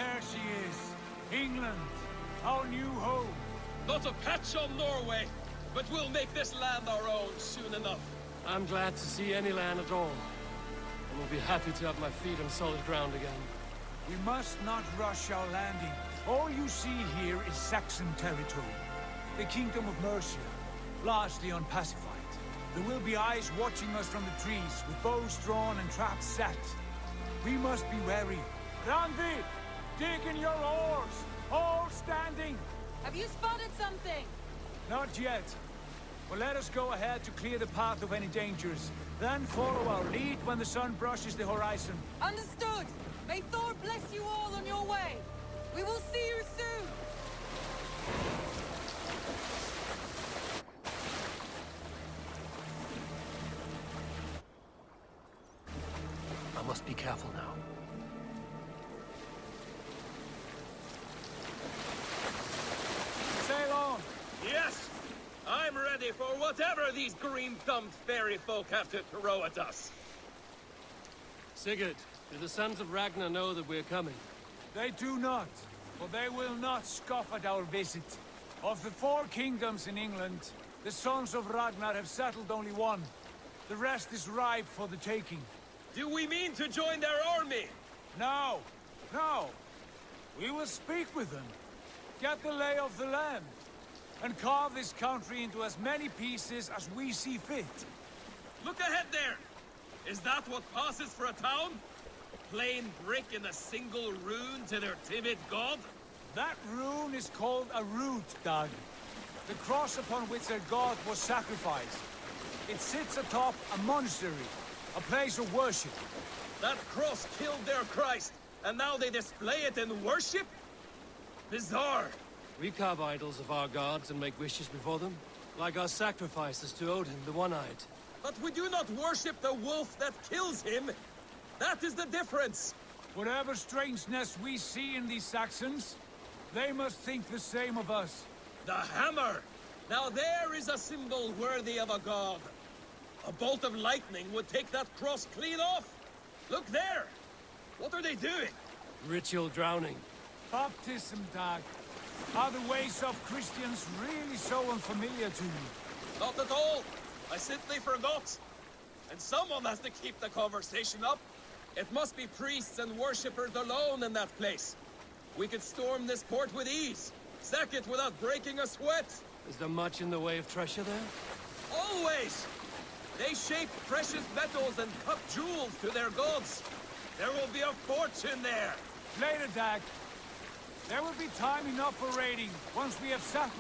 There she is. England, our new home. Not a patch on Norway, but we'll make this land our own soon enough. I'm glad to see any land at all. And will be happy to have my feet on solid ground again. We must not rush our landing. All you see here is Saxon territory. The Kingdom of Mercia, largely unpacified. There will be eyes watching us from the trees, with bows drawn and traps set. We must be wary. Randvi, dig in your oars! All standing! Have you spotted something? Not yet. But let us go ahead to clear the path of any dangers. Then follow our lead when the sun brushes the horizon. Understood! May Thor bless you all on your way! We will see you soon! I must be careful now. Sail on! Yes! I'm ready for whatever these green-thumbed fairy folk have to throw at us. Sigurd, do the sons of Ragnar know that we're coming? They do not, but they will not scoff at our visit. Of the 4 kingdoms in England, the sons of Ragnar have settled only one. The rest is ripe for the taking. Do we mean to join their army? No, no. We will speak with them, get the lay of the land, and carve this country into as many pieces as we see fit. Look ahead there! Is that what passes for a town? A plain brick in a single rune to their timid god? That rune is called a root, Dag. The cross upon which their god was sacrificed. It sits atop a monastery, a place of worship. That cross killed their Christ, and now they display it in worship? Bizarre. We carve idols of our gods and make wishes before them, like our sacrifices to Odin, the One-Eyed. But we do not worship the wolf that kills him. That is the difference. Whatever strangeness we see in these Saxons, they must think the same of us. The hammer! Now there is a symbol worthy of a god. A bolt of lightning would take that cross clean off. Look there! What are they doing? Ritual drowning. Baptism, Dag. Are the ways of Christians really so unfamiliar to you? Not at all. I simply forgot. And someone has to keep the conversation up. It must be priests and worshippers alone in that place. We could storm this port with ease. Sack it without breaking a sweat. Is there much in the way of treasure there? Always! They shape precious metals and cut jewels to their gods. There will be a fortune there. Later, Dag. There will be time enough for raiding, once we have settled.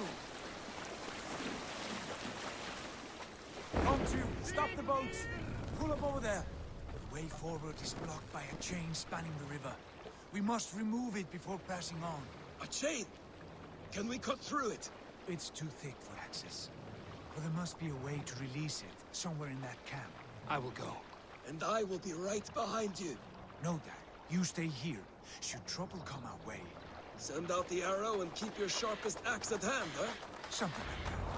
Come to, stop the boats. Pull up over there. The way forward is blocked by a chain spanning the river. We must remove it before passing on. A chain? Can we cut through it? It's too thick for access. But there must be a way to release it, somewhere in that camp. I will go. And I will be right behind you. No, Dad. You stay here. Should trouble come our way. Send out the arrow and keep your sharpest axe at hand, huh? Something like that.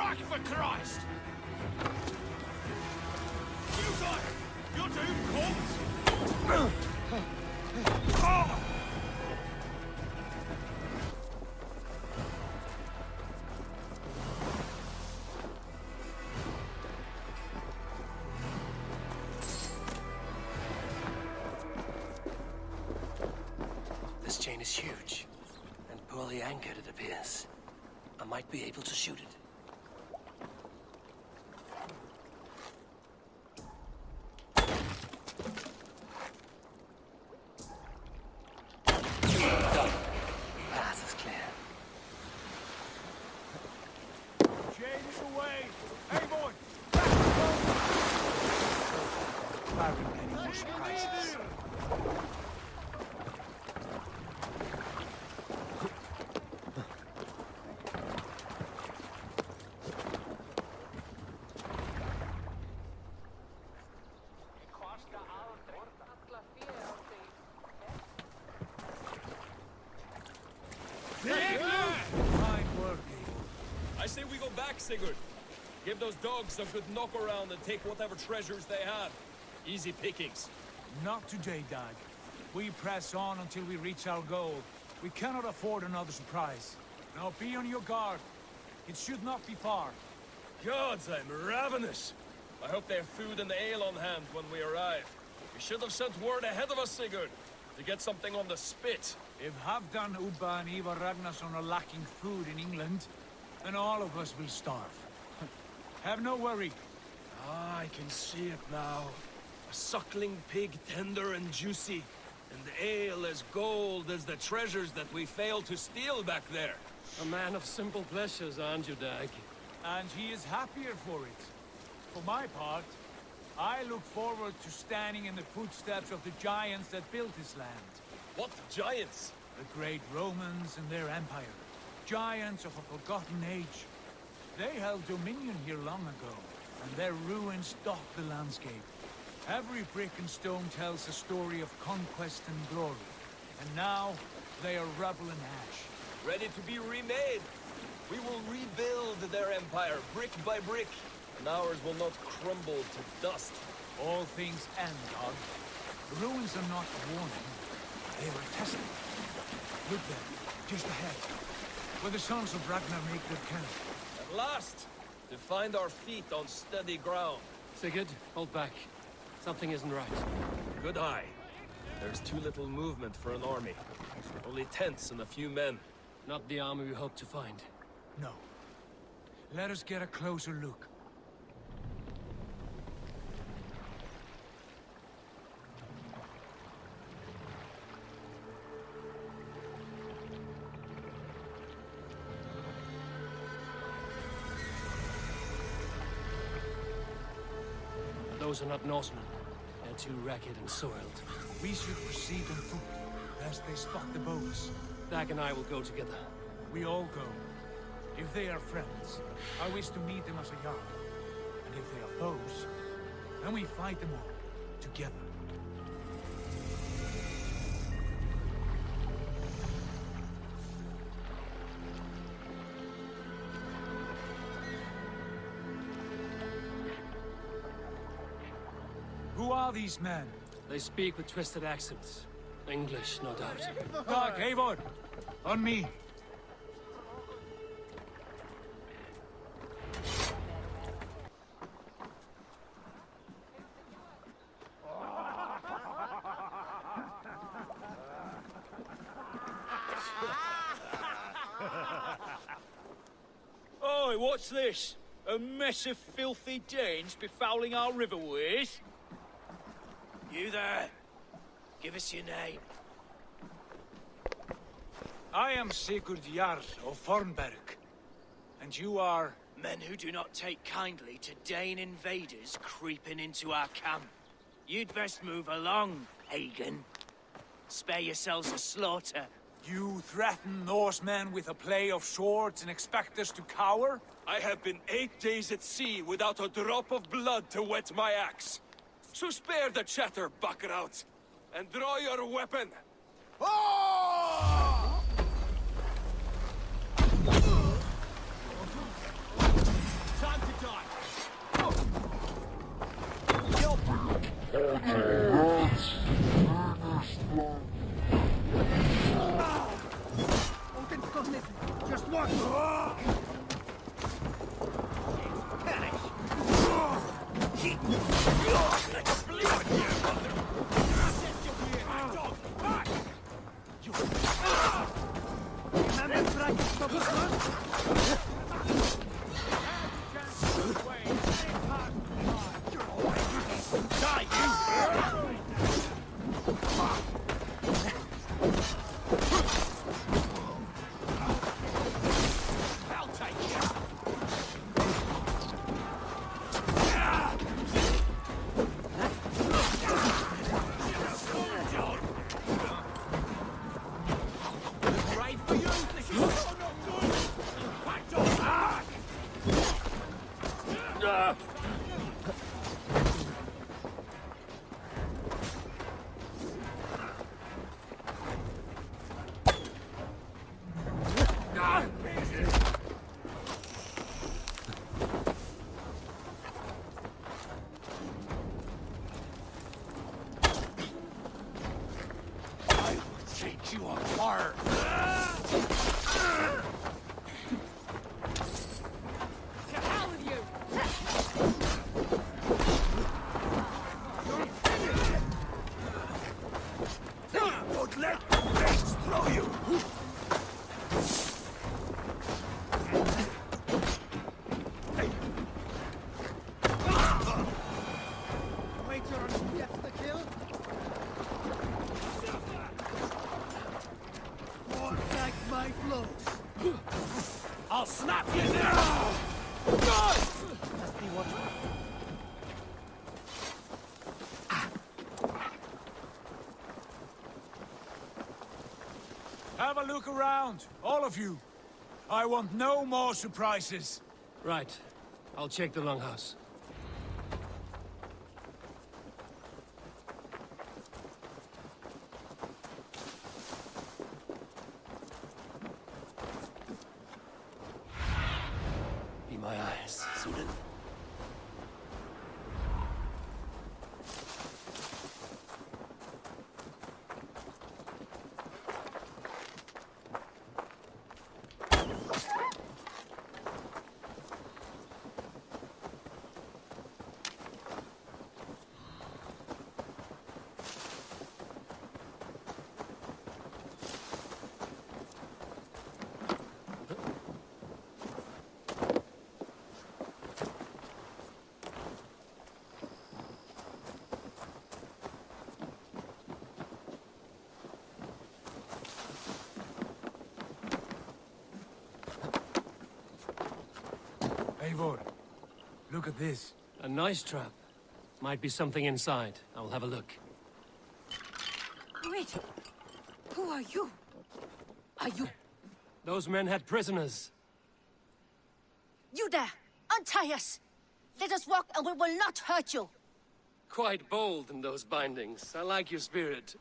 back for Christ! You got it! You're doomed, Holmes! This chain is huge, and poorly anchored, it appears. I might be able to shoot it. Done. Path is clear. Chain is away! Hey, boy! Barring any more surprises. Fine work, I say we go back, Sigurd. Give those dogs a good knock around and take whatever treasures they have. Easy pickings. Not today, Dag. We press on until we reach our goal. We cannot afford another surprise. Now be on your guard. It should not be far. Gods, I'm ravenous. I hope they have food and ale on hand when we arrive. We should have sent word ahead of us, Sigurd, to get something on the spit. If Halfdan, Ubba, and Ivar Ragnarsson are lacking food in England, then all of us will starve. Have no worry. Ah, I can see it now. A suckling pig, tender and juicy. And the ale as gold as the treasures that we failed to steal back there. A man of simple pleasures, aren't you, Dag? And he is happier for it. For my part, I look forward to standing in the footsteps of the giants that built this land. What giants? The great Romans and their empire. Giants of a forgotten age. They held dominion here long ago, and their ruins dot the landscape. Every brick and stone tells a story of conquest and glory. And now, they are rubble and ash. Ready to be remade. We will rebuild their empire, brick by brick. And ours will not crumble to dust. All things end, Dog. The ruins are not a warning. They are a testament. Look there, just ahead, where the sons of Ragnar make their camp. At last, to find our feet on steady ground. Sigurd, hold back. Something isn't right. Good eye. There's too little movement for an army. Only tents and a few men. Not the army we hoped to find. No. Let us get a closer look. Those are not Norsemen. They're too ragged and soiled. We should proceed on foot, lest they spot the boats. Dag and I will go together. We all go. If they are friends, I wish to meet them as a yard. And if they are foes, then we fight them all, together. Who are these men? They speak with twisted accents. English, no doubt. Dag, Eivor! On me! Oi, what's this? A mess of filthy Danes befouling our riverways? You there! Give us your name. I am Sigurd Jarl of Fornberg. And you are... Men who do not take kindly to Dane invaders creeping into our camp. You'd best move along, Hagen. Spare yourselves a slaughter. You threaten Norsemen with a play of swords and expect us to cower? I have been 8 days at sea without a drop of blood to wet my axe. So spare the chatter, buckerouts, and draw your weapon. Have a look around, all of you. I want no more surprises. Right. I'll check the longhouse. Be my eyes, Sudan. Eivor, look at this. A nice trap. Might be something inside. I'll have a look. Wait. Who are you? Are you... Those men had prisoners. You there! Untie us! Let us walk and we will not hurt you! Quite bold in those bindings. I like your spirit.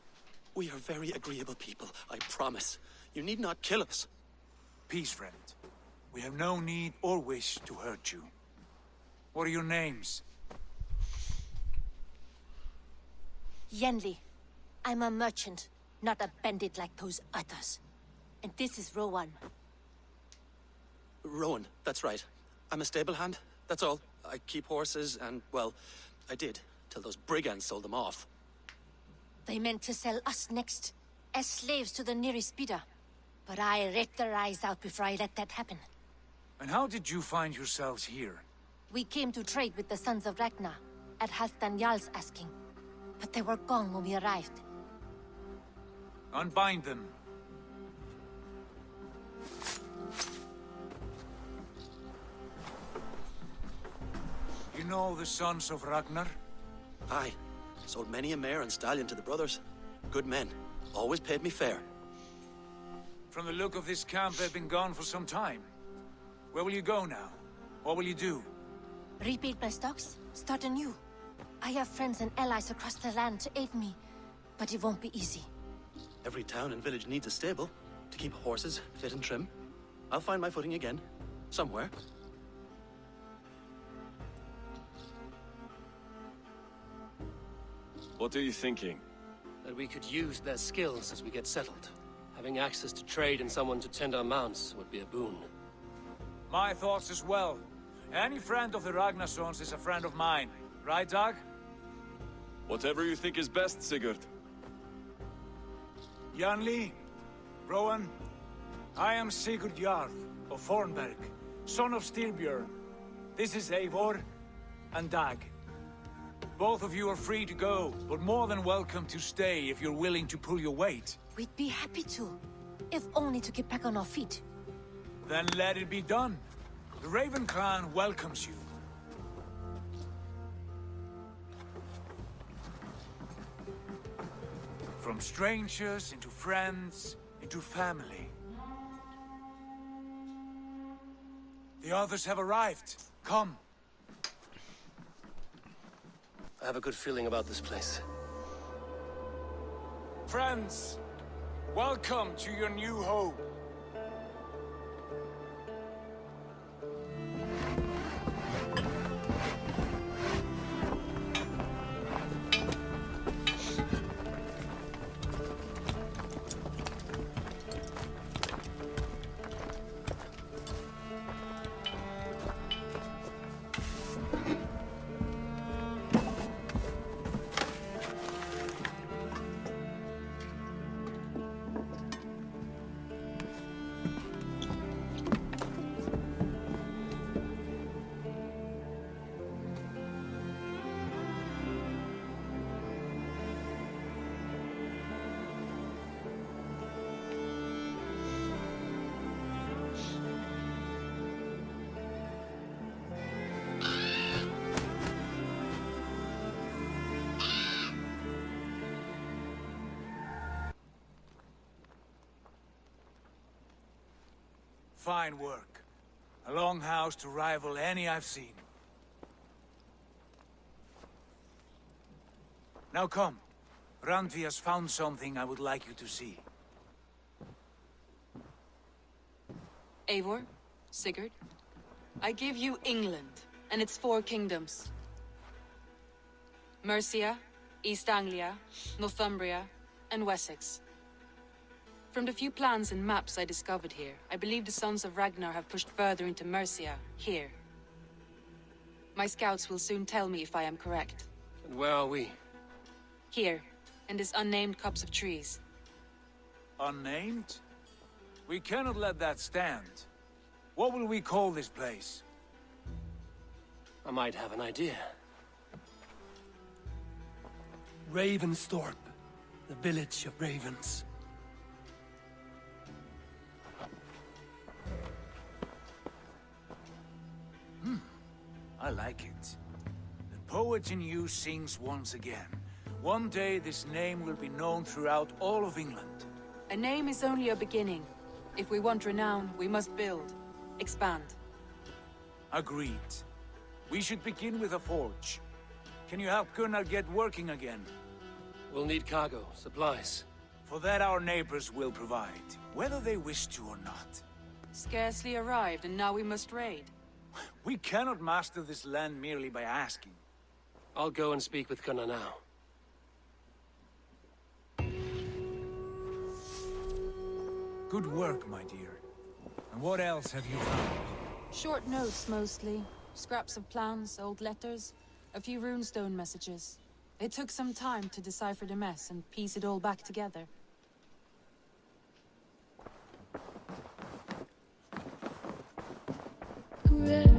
We are very agreeable people, I promise. You need not kill us. Peace, friend. We have no need or wish to hurt you. What are your names? Yenli. I'm a merchant, not a bandit like those others. And this is Rowan. Rowan, that's right. I'm a stable hand, that's all. I keep horses and, well, I did, till those brigands sold them off. They meant to sell us next, as slaves to the nearest bidder. But I ripped their eyes out before I let that happen. And how did you find yourselves here? We came to trade with the Sons of Ragnar, at Halfdan Jarl's asking. But they were gone when we arrived. Unbind them. You know the Sons of Ragnar? Aye. Sold many a mare and stallion to the brothers. Good men. Always paid me fair. From the look of this camp, they've been gone for some time. Where will you go now? What will you do? Rebuild my stocks, start anew. I have friends and allies across the land to aid me, but it won't be easy. Every town and village needs a stable to keep horses fit and trim. I'll find my footing again. Somewhere. What are you thinking? That we could use their skills as we get settled. Having access to trade and someone to tend our mounts would be a boon. My thoughts as well. Any friend of the Ragnarsons is a friend of mine. Right, Dag? Whatever you think is best, Sigurd. Janli, Rowan, I am Sigurd Jarl of Fornberg, son of Styrbjörn. This is Eivor and Dag. Both of you are free to go, but more than welcome to stay if you're willing to pull your weight. We'd be happy to, if only to get back on our feet. Then let it be done. The Raven clan welcomes you. From strangers into friends, into family. The others have arrived. Come. I have a good feeling about this place. Friends, welcome to your new home. fine work. A longhouse to rival any I've seen. Now come. Randvi has found something I would like you to see. Eivor, Sigurd, I give you England and its 4 kingdoms. Mercia, East Anglia, Northumbria, and Wessex. From the few plans and maps I discovered here, I believe the Sons of Ragnar have pushed further into Mercia, here. My scouts will soon tell me if I am correct. And where are we? Here, in this unnamed copse of trees. Unnamed? We cannot let that stand. What will we call this place? I might have an idea. Ravensthorpe, the village of ravens. I like it. The poet in you sings once again. One day this name will be known throughout all of England. A name is only a beginning. If we want renown, we must build, expand. Agreed. We should begin with a forge. Can you help Gunnar get working again? We'll need cargo, supplies. For that our neighbors will provide, whether they wish to or not. Scarcely arrived, and now we must raid. We cannot master this land merely by asking. I'll go and speak with Gunnar now. Good work, my dear. And what else have you found? Short notes, mostly. Scraps of plans, old letters, a few runestone messages. It took some time to decipher the mess and piece it all back together. Red